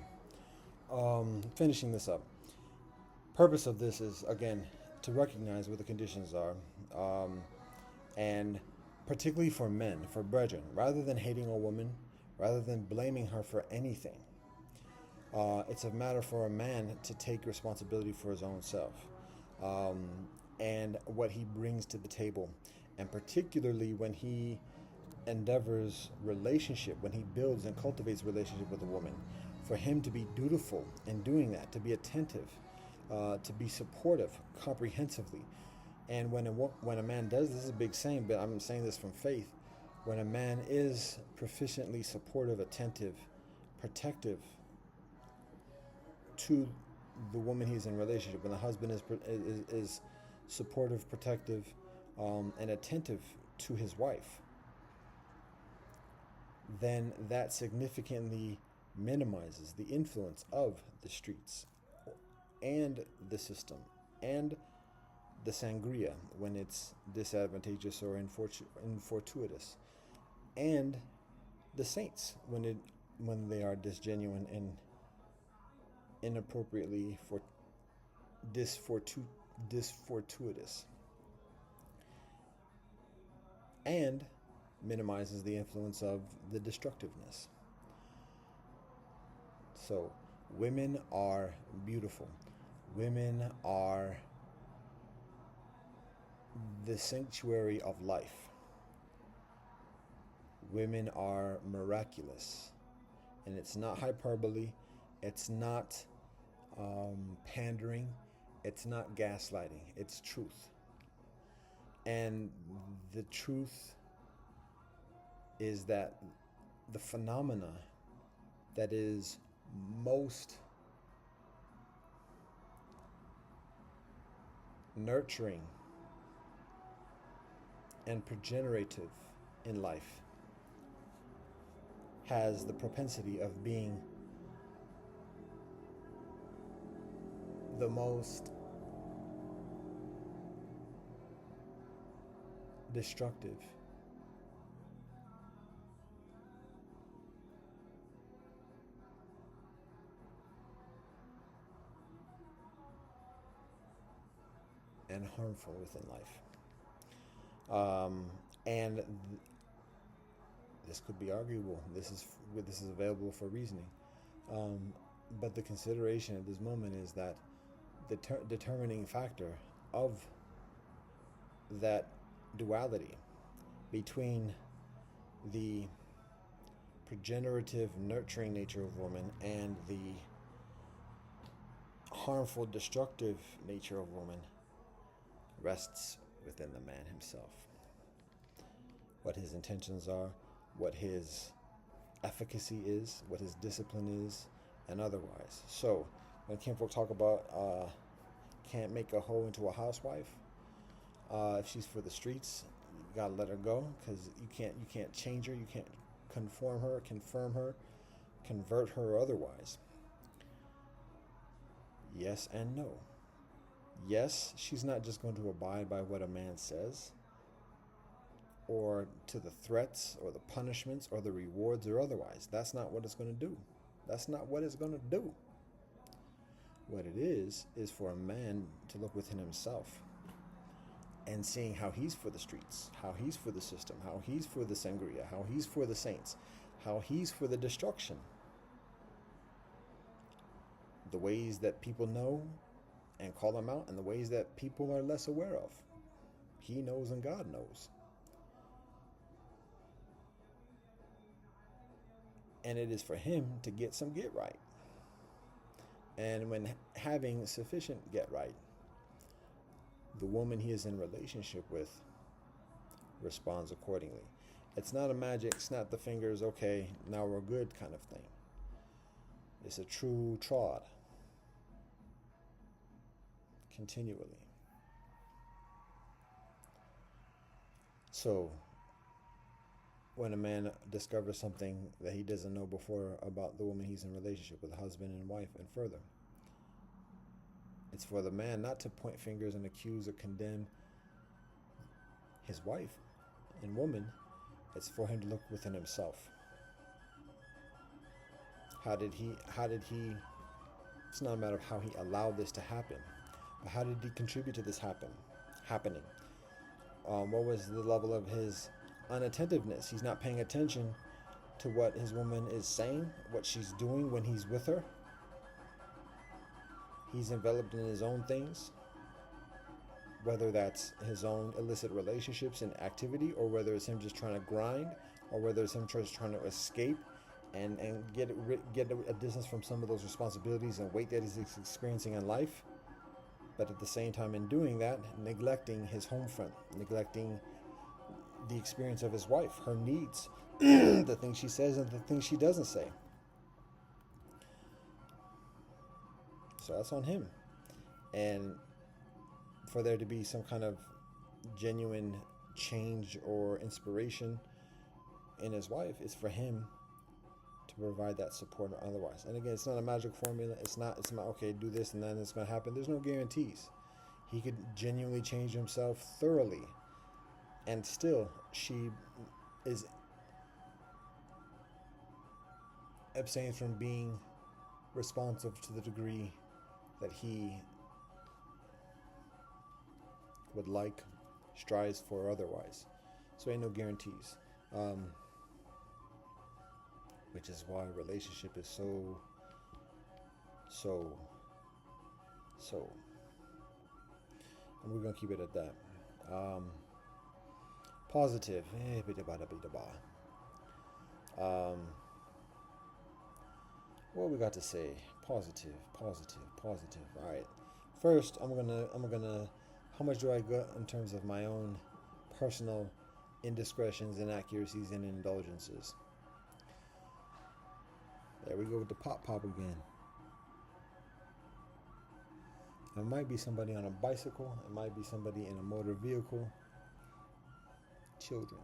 Finishing this up. Purpose of this is, again, to recognize what the conditions are, and particularly for men, for brethren, rather than hating a woman, rather than blaming her for anything. It's a matter for a man to take responsibility for his own self, um, and what he brings to the table, and particularly when he endeavors relationship, when he builds and cultivates relationship with a woman, for him to be dutiful in doing that, to be attentive, to be supportive comprehensively. And when a man does, this is a big saying, but I'm saying this from faith. When a man is proficiently supportive, attentive, protective to the woman he's in relationship, when the husband is supportive, protective, and attentive to his wife, then that significantly minimizes the influence of the streets and the system and the sangria when it's disadvantageous or infortuitous. And the saints when they are disgenuine and inappropriately disfortuitous, and minimizes the influence of the destructiveness. So, women are beautiful. Women are the sanctuary of life. Women are miraculous. And it's not hyperbole, it's not pandering, it's not gaslighting, it's truth. And the truth is that the phenomena that is most nurturing and progenerative in life has the propensity of being the most destructive and harmful within life. And this could be arguable. This is available for reasoning. But the consideration at this moment is that the determining factor of that duality between the progenerative, nurturing nature of woman and the harmful, destructive nature of woman rests within the man himself. What his intentions are, what his efficacy is, what his discipline is, and otherwise. So, when kinfolk talk about can't make a hoe into a housewife, if she's for the streets, you gotta let her go, because you can't change her, you can't conform her, confirm her, convert her, or otherwise. Yes and no. Yes, she's not just going to abide by what a man says, or to the threats or the punishments or the rewards or otherwise. That's not what it's going to do. That's not what it's going to do. What it is for a man to look within himself and seeing how he's for the streets, how he's for the system, how he's for the sangria, how he's for the saints, how he's for the destruction. The ways that people know and call them out, and the ways that people are less aware of. He knows and God knows. And it is for him to get some get right. And when having sufficient get right, the woman he is in relationship with responds accordingly. It's not a magic, snap the fingers, okay, now we're good kind of thing. It's a true trod. Continually. So, when a man discovers something that he doesn't know before about the woman he's in relationship with, husband and wife, and further, it's for the man not to point fingers and accuse or condemn his wife and woman. It's for him to look within himself. How did he, it's not a matter of how he allowed this to happen, but how did he contribute to this happening? What was the level of his unattentiveness? He's not paying attention to what his woman is saying, what she's doing when he's with her. He's enveloped in his own things, whether that's his own illicit relationships and activity, or whether it's him just trying to grind, or whether it's him just trying to escape and get a distance from some of those responsibilities and weight that he's experiencing in life. But at the same time, in doing that, neglecting his home front, neglecting the experience of his wife, her needs, the things she says and the things she doesn't say. So that's on him. And for there to be some kind of genuine change or inspiration in his wife, it's for him to provide that support or otherwise. And again, it's not a magic formula. It's not okay, do this and then it's going to happen. There's no guarantees. He could genuinely change himself thoroughly, and still she is abstains from being responsive to the degree that he would like, strives for, or otherwise. So ain't no guarantees. Which is why relationship is so and we're gonna keep it at that. Positive. What we got to say? Positive. All right. First, I'm gonna. How much do I got in terms of my own personal indiscretions, inaccuracies, and indulgences? There we go with the pop again. It might be somebody on a bicycle. It might be somebody in a motor vehicle. Children.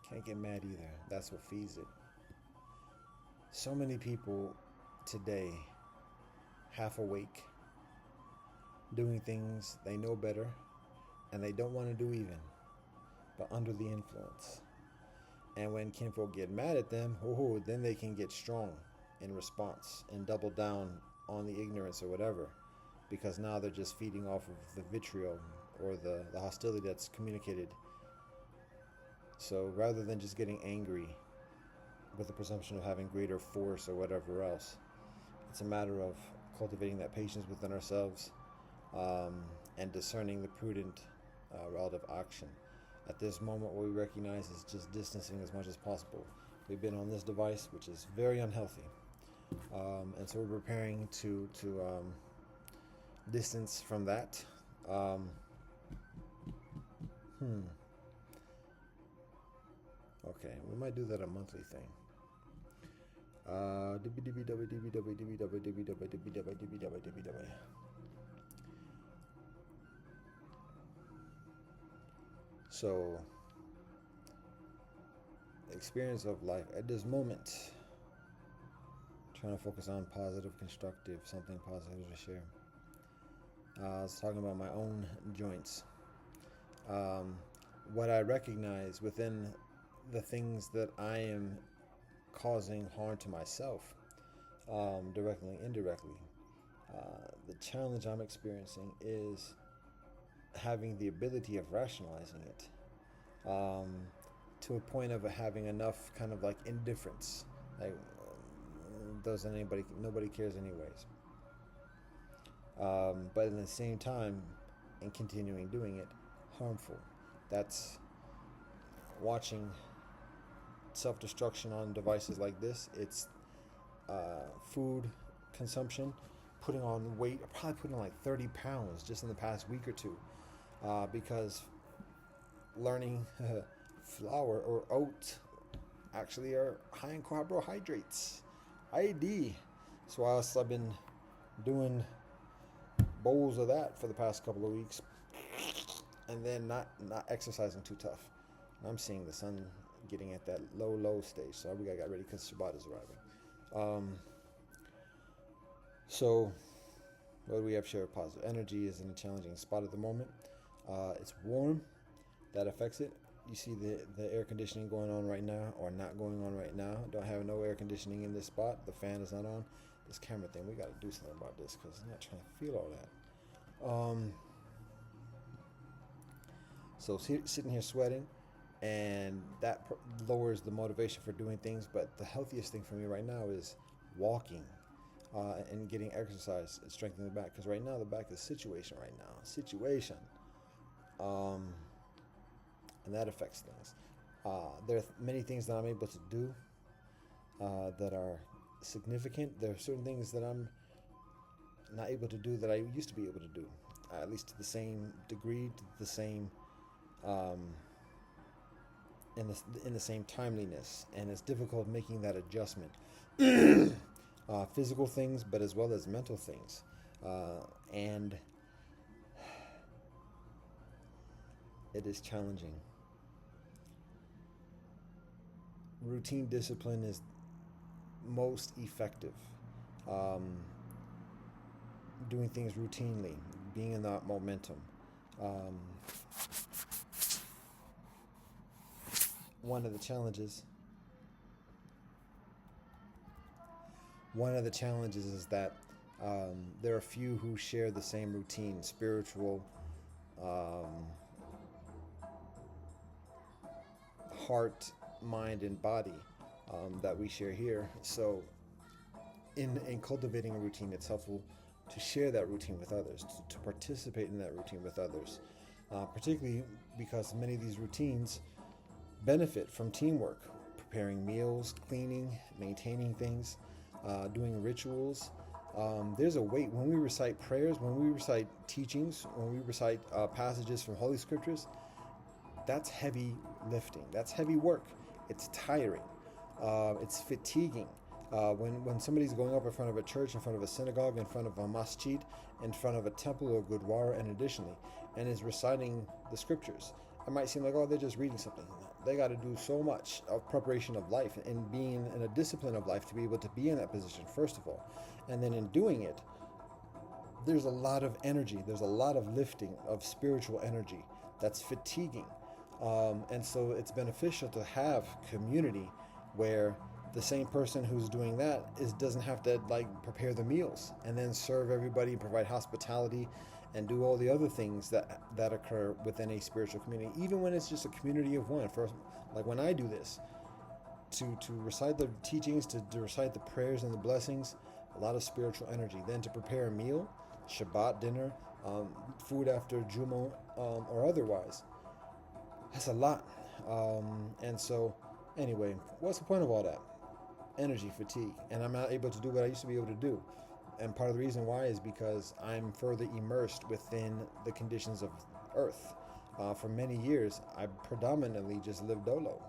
Can't get mad either. That's what feeds it. So many people today, half awake, doing things they know better and they don't want to do even, but under the influence. And when kinfolk get mad at them, then they can get strong in response and double down on the ignorance or whatever, because now they're just feeding off of the vitriol or the hostility that's communicated. So rather than just getting angry with the presumption of having greater force or whatever else, it's a matter of cultivating that patience within ourselves, and discerning the prudent relative action. At this moment, what we recognize is just distancing as much as possible. We've been on this device, which is very unhealthy, and so we're preparing to distance from that. Okay, we might do that a monthly thing. So, experience of life at this moment. Trying to focus on positive, constructive, something positive to share. I was talking about my own joints. What I recognize within the things that I am causing harm to myself, directly and indirectly. The challenge I'm experiencing is having the ability of rationalizing it, to a point of having enough kind of like indifference, like nobody cares anyways. But at the same time, in continuing doing it, harmful. That's watching self-destruction on devices like this. It's food consumption, putting on weight, probably putting on like 30 pounds just in the past week or two, because learning flour or oat actually are high in carbohydrates, IED. So I've been doing bowls of that for the past couple of weeks, and then not exercising too tough. I'm seeing the sun getting at that low stage, so we got ready because Shabbat is arriving. So what do we have? Share positive energy is in a challenging spot at the moment. It's warm, that affects it. You see the air conditioning going on right now, or not going on right now. Don't have no air conditioning in this spot. The fan is not on. This camera thing, we got to do something about this because I'm not trying to feel all that. So sitting here sweating, and that lowers the motivation for doing things. But the healthiest thing for me right now is walking, and getting exercise and strengthening the back. Because right now the back is situation. And that affects things. There are many things that I'm able to do that are significant. There are certain things that I'm not able to do that I used to be able to do, at least to the same degree, to the same in the same timeliness. And it's difficult making that adjustment. Physical things, but as well as mental things, and it is challenging. Routine discipline is most effective. Doing things routinely, being in that momentum. One of the challenges one of the challenges is that there are few who share the same routine, spiritual, um, heart, mind, and body that we share here. So, in cultivating a routine, it's helpful to share that routine with others, to participate in that routine with others, particularly because many of these routines benefit from teamwork, preparing meals, cleaning, maintaining things, doing rituals. There's a weight when we recite prayers, when we recite teachings, when we recite passages from Holy Scriptures. That's heavy lifting. That's heavy work. It's tiring. It's fatiguing. When somebody's going up in front of a church, in front of a synagogue, in front of a masjid, in front of a temple or gurdwara, and additionally, and is reciting the scriptures, it might seem like, oh, they're just reading something. They got to do so much of preparation of life and being in a discipline of life to be able to be in that position, first of all. And then in doing it, there's a lot of energy. There's a lot of lifting of spiritual energy that's fatiguing. And so it's beneficial to have community where the same person who's doing that doesn't have to like prepare the meals and then serve everybody, provide hospitality, and do all the other things that occur within a spiritual community, even when it's just a community of one. First, like when I do this, to recite the teachings, to recite the prayers and the blessings, a lot of spiritual energy. Then to prepare a meal, Shabbat dinner, food after Jumu'ah, or otherwise. That's a lot. And so, anyway, what's the point of all that? Energy fatigue. And I'm not able to do what I used to be able to do. And part of the reason why is because I'm further immersed within the conditions of Earth. For many years, I predominantly just lived dolo.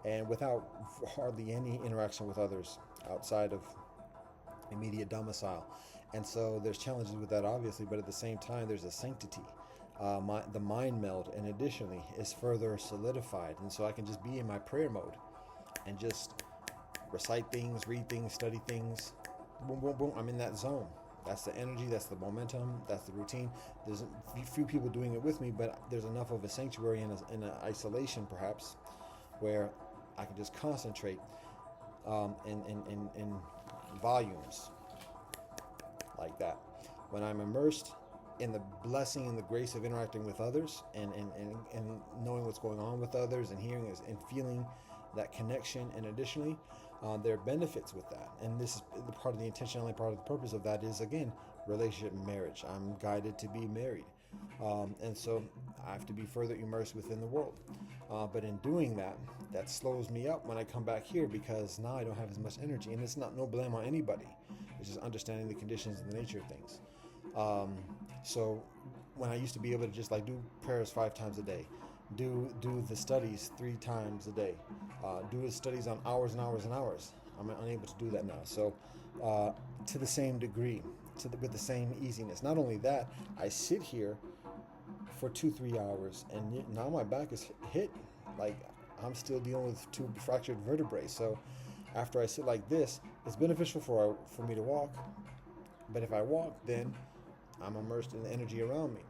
And without hardly any interaction with others outside of immediate domicile. And so there's challenges with that, obviously, but at the same time, there's a sanctity. The mind meld, and additionally, is further solidified. And so I can just be in my prayer mode and just recite things, read things, study things. Boom, boom, boom. I'm in that zone. That's the energy, that's the momentum, that's the routine. There's a few people doing it with me, but there's enough of a sanctuary and in isolation, perhaps, where I can just concentrate in volumes like that. When I'm immersed in the blessing and the grace of interacting with others and knowing what's going on with others and hearing and feeling that connection, and additionally, there are benefits with that. And this is the part of the intentionality, part of the purpose of that is, again, relationship and marriage. I'm guided to be married. And so I have to be further immersed within the world. But in doing that, that slows me up when I come back here because now I don't have as much energy. And it's not no blame on anybody. It's just understanding the conditions and the nature of things. So when I used to be able to just like do prayers 5 times a day, do the studies 3 times a day, do the studies on hours and hours and hours, I'm unable to do that now. So to the same degree, with the same easiness. Not only that, I sit here for 2-3 hours and now my back is hit. Like I'm still dealing with 2 fractured vertebrae. So after I sit like this, it's beneficial for me to walk. But if I walk, then I'm immersed in the energy around me.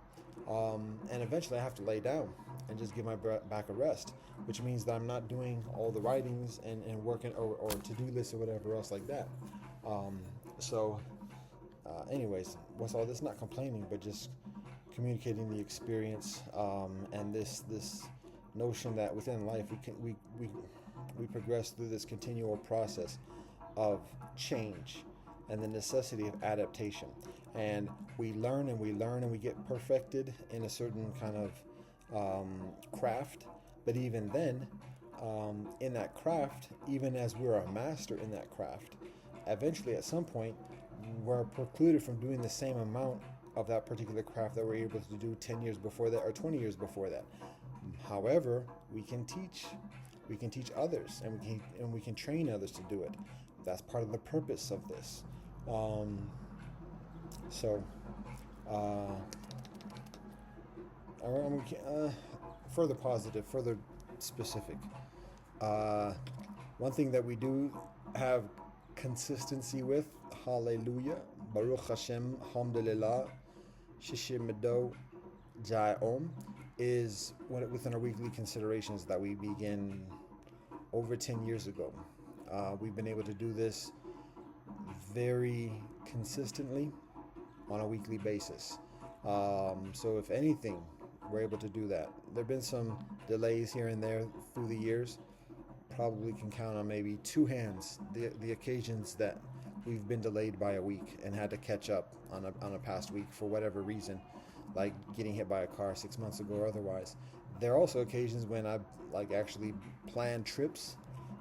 And eventually I have to lay down and just give my back a rest, which means that I'm not doing all the writings and working or to-do lists or whatever else like that. Anyways, what's all this? Not complaining, but just communicating the experience, and this notion that within life we progress through this continual process of change and the necessity of adaptation. And we learn and we learn and we get perfected in a certain kind of craft. But even then, in that craft, even as we're a master in that craft, eventually at some point, we're precluded from doing the same amount of that particular craft that we're able to do 10 years before that or 20 years before that. However, we can teach others, and we can train others to do it. That's part of the purpose of this. Further positive, further specific. One thing that we do have consistency with, hallelujah, Baruch Hashem, alhamdulillah, shishimido, jai om, is within our weekly considerations that we begin over 10 years ago. We've been able to do this very consistently on a weekly basis. So if anything, we're able to do that. There have been some delays here and there through the years. Probably can count on maybe two hands the occasions that we've been delayed by a week and had to catch up on a past week for whatever reason, like getting hit by a car 6 months ago or otherwise. There are also occasions when I actually planned trips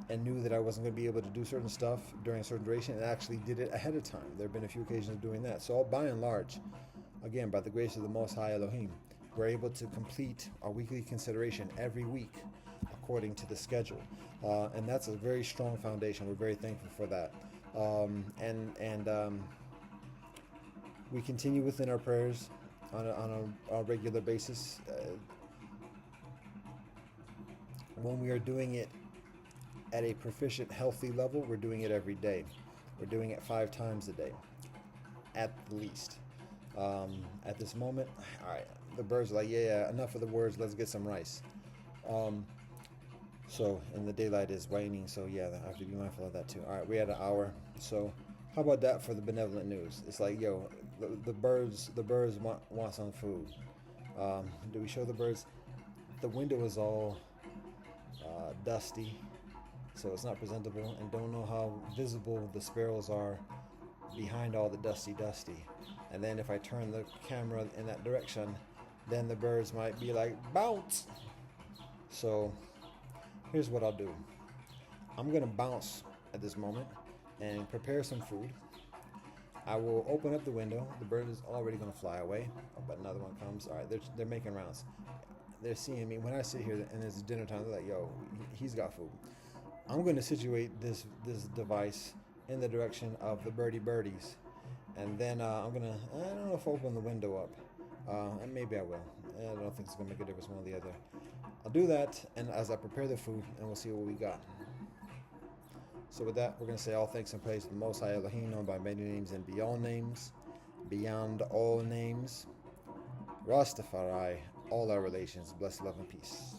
and knew that I wasn't going to be able to do certain stuff during a certain duration and actually did it ahead of time. There have been a few occasions of doing that. So by and large, again, by the grace of the Most High Elohim, we're able to complete our weekly consideration every week according to the schedule. And that's a very strong foundation. We're very thankful for that. We continue within our prayers on a regular basis. When we are doing it at a proficient, healthy level, we're doing it every day. We're doing it 5 times a day, at least. At this moment, all right, the birds are like, yeah, enough of the words, let's get some rice. And the daylight is waning, so yeah, I have to be mindful of that too. All right, we're at an hour, so how about that for the benevolent news? It's like, yo, the birds want some food. Do we show the birds? The window is all dusty, so it's not presentable, and don't know how visible the sparrows are behind all the dusty. And then if I turn the camera in that direction, then the birds might be like, bounce. So here's what I'll do. I'm gonna bounce at this moment and prepare some food. I will open up the window. The bird is already gonna fly away, but another one comes. All right, they're making rounds. They're seeing me. When I sit here and it's dinner time, they're like, yo, he's got food. I'm gonna situate this device in the direction of the birdies. And then I don't know if I'll open the window up. And maybe I will. I don't think it's going to make a difference one or the other. I'll do that, and as I prepare the food, and we'll see what we got. So with that, we're going to say all thanks and praise to the Most High Elohim, known by many names and beyond all names. Rastafari, all our relations, blessed love and peace.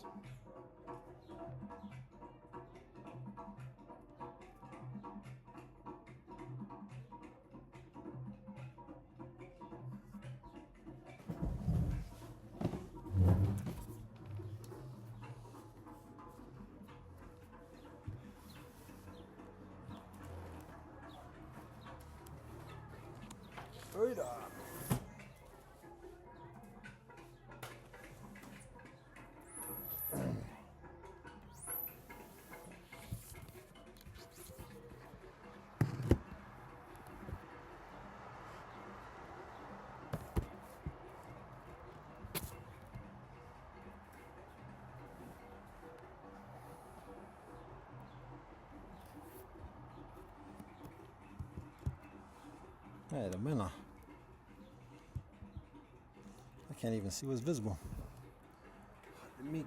Hey, the minnow. I can't even see what's visible. The Mika.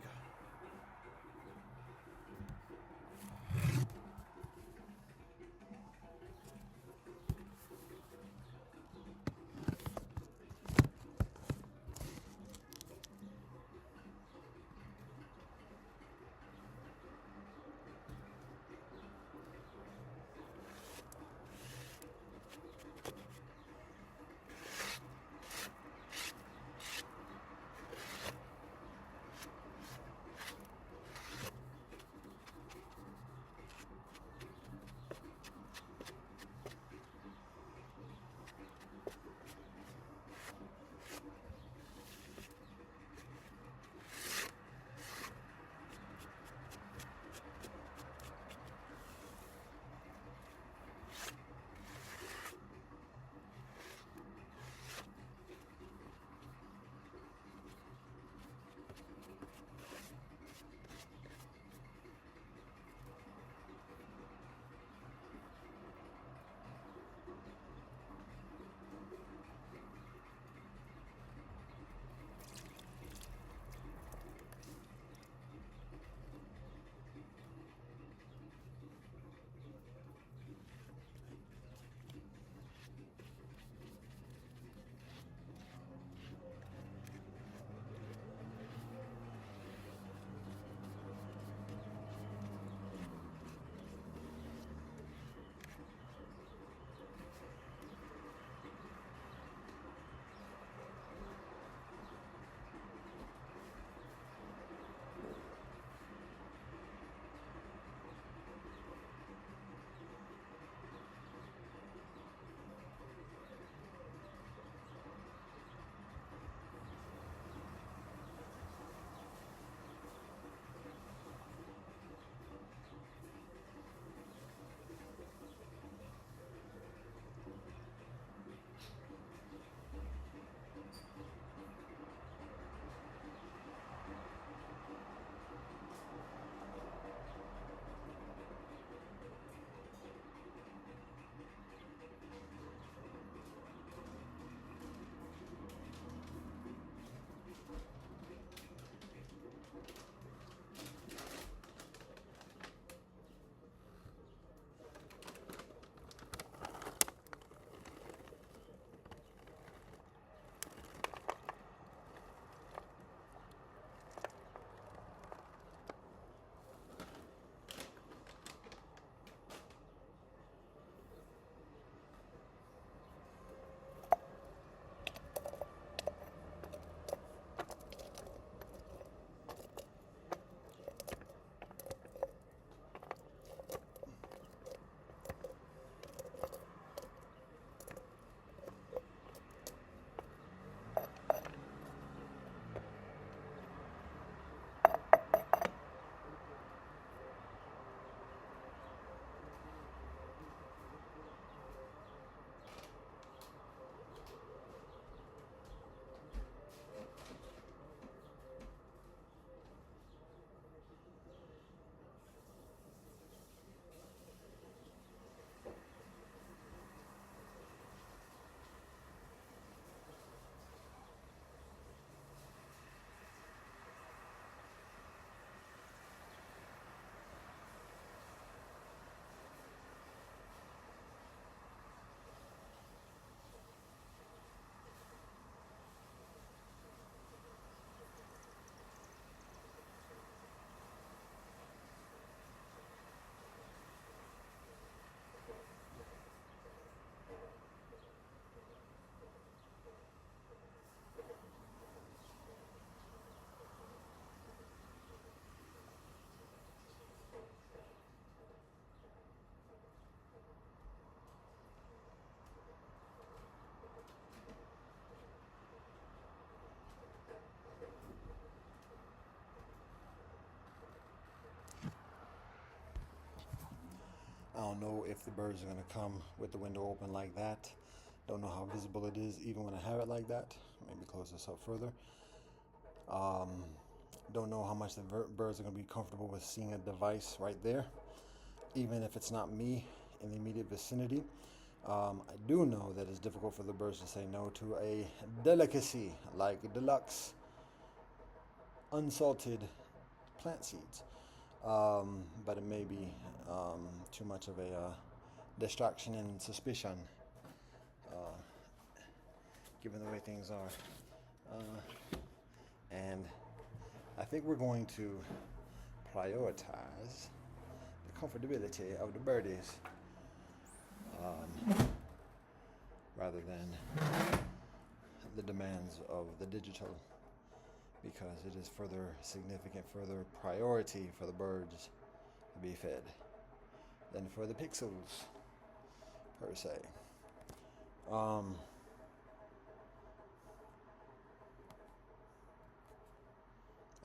I don't know if the birds are going to come with the window open like that. Don't know how visible it is even when I have it like that. Maybe close this up further. Don't know how much the birds are going to be comfortable with seeing a device right there, even if it's not me in the immediate vicinity. I do know that it's difficult for the birds to say no to a delicacy like deluxe unsalted plant seeds. But it may be too much of a distraction and suspicion, given the way things are. And I think we're going to prioritize the comfortability of the birdies rather than the demands of the digital, because it is further significant, further priority for the birds to be fed than for the pixels per se. And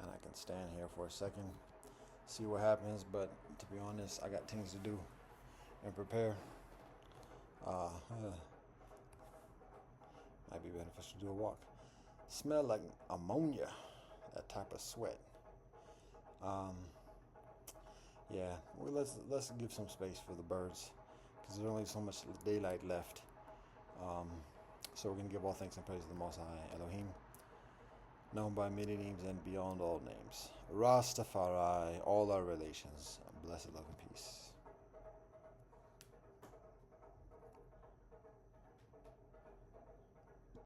I can stand here for a second, see what happens, but to be honest, I got things to do and prepare. Might be beneficial to do a walk. Smell like ammonia, that type of sweat. Yeah, well, let's give some space for the birds, because there's only so much daylight left. So we're gonna give all thanks and praise to the Most High Elohim, known by many names and beyond all names. Rastafari, all our relations. Blessed love and peace.